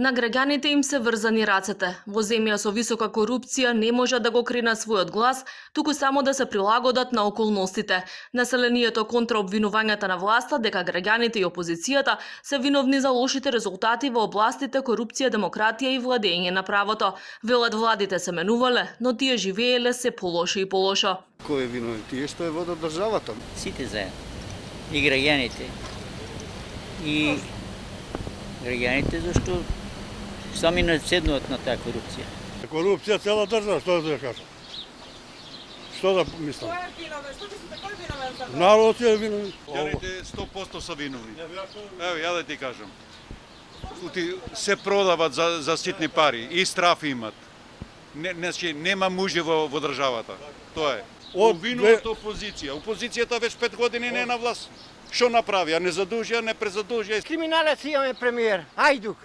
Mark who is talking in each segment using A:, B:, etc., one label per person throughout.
A: На граѓаните им се врзани рацете. Во земја со висока корупција не може да го кренат својот глас, туку само да се прилагодат на околностите. Населението контра обвинувањата на власта дека граѓаните и опозицијата се виновни за лошите резултати во областите корупција, демократија и владење на правото. Велат владите се менувале, но тие живееле се полошо и полошо.
B: Кој е виновен? Тие што е водат државата.
C: Сите заедно. И граѓаните. И граѓаните зашто сами наседнуваат на таа корупција.
D: Корупција цела држава, што да кажам? Што да мислам?
E: Кој е виновен? Што мислите, кој е виновен за тоа?
D: Народ е виновен.
F: Граѓаните 100% са виновни. Ево, ја да ти кажам. Се продават за ситни пари и страф имат. Нема мужи во државата. Тоа е. Обвинуваат опозиција. Опозицијата веќе 5 години не е на власт. Што направи? Не задужија, не презадужија.
G: Криминалец имаме премиер, Ајдук,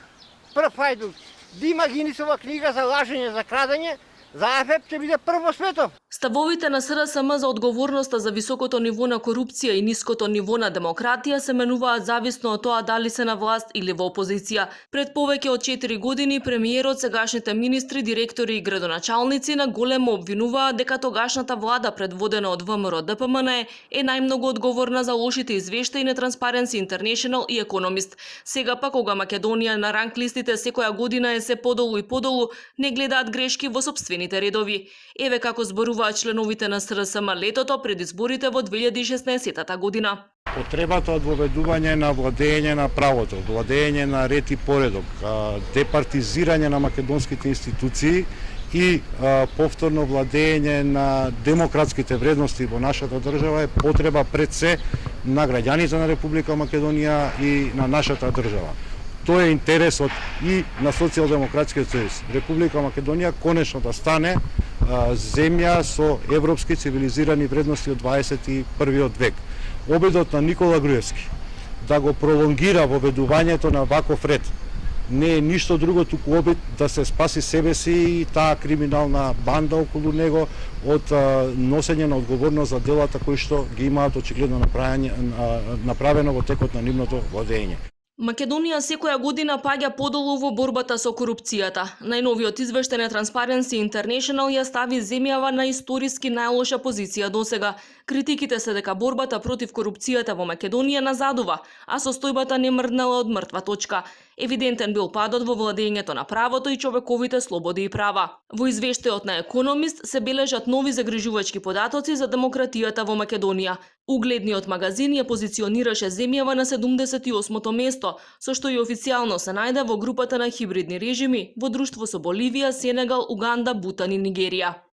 G: прв Ајдук. Дима Гинисова книга за лажење, за крадење, за АФЕП ќе биде прв во светот.
A: Ставовите на СРСМ за одговорноста за високото ниво на корупција и ниското ниво на демократија се менуваат зависно од тоа дали се на власт или во опозиција. Пред повеќе од 4 години премиерот, сегашните министри, директори и градоначалници на големо обвинуваат дека тогашната влада предводена од ВМРО ДПМН е најмногу одговорна за лошите извештаи на Transparency International и Economist. Сега пак кога Македонија на ранг листите секоја година е се подолу и подолу, не гледаат грешки во сопствените редови. Еве како зборуваат членовите на СРСМ летото пред изборите во 2016 година.
D: Потребата од воведување на владење на правото, владење на ред и поредок, департизирање на македонските институции и повторно владење на демократските вредности во нашата држава е потреба пред се на граѓаните на Република Македонија и на нашата држава. Тоа е интересот и на Социјалдемократскиот сојуз. Република Македонија конечно да стане земја со европски цивилизирани вредности од 21 век. Обидот на Никола Груевски да го пролонгира воведувањето на ваков ред не е ништо друго туку обид да се спаси себе си и таа криминална банда околу него од носење на одговорност за делата кои што ги имаат очигледно направено во текот на нивното владење.
A: Македонија секоја година паѓа подолу во борбата со корупцијата. Најновиот извештај на Transparency International ја стави земјава на историски најлоша позиција досега. Критиките се дека борбата против корупцијата во Македонија назадува, а состојбата не мрднала од мртва точка. Евидентен бил падот во владењето на правото и човековите слободи и права. Во извештајот на Economist се бележат нови загрижувачки податоци за демократијата во Македонија. Угледниот магазин ја позиционираше земјава на 78-то место, со што и официјално се најде во групата на хибридни режими во друштво со Боливија, Сенегал, Уганда, Бутан и Нигерија.